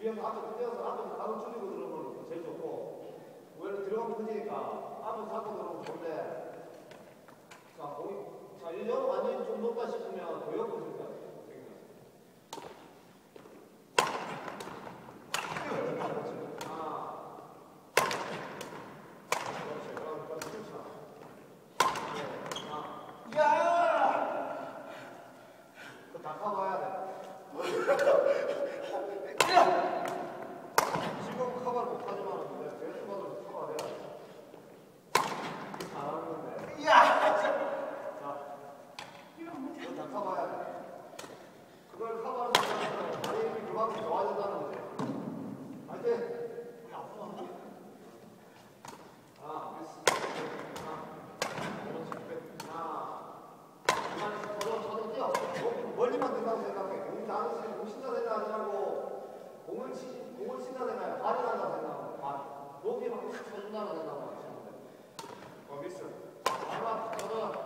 뒤에서 앞에 뛰어서 앞에서 가로 줄이고 들어오면 제일 좋고 원래 들어가면 크지니까 앞에서 잡고 들어오면 좋은데 자 공이 자 이 연 완전히 좀 높다 싶으면 더 옆으로 줄 거야. 다 커버해야 돼. 지금 커버를 못하지만 내가 제일 커버를 커버해야 돼. 잘하는 건데. 자, 이거 다 커버해야 돼. 그걸 커버하는 순간 다리 힘이 그만큼 좋아진다는 거지. 화이팅! 멀리만 된다고 생각해. 공이 나는 지금 공 친다 생각하지 말고 공을 친다 생각해. 발이 난다고 생각하고 발. 높이 막 쳐준다는 생각하고 치면 돼. 미스. 발만 쳐줘.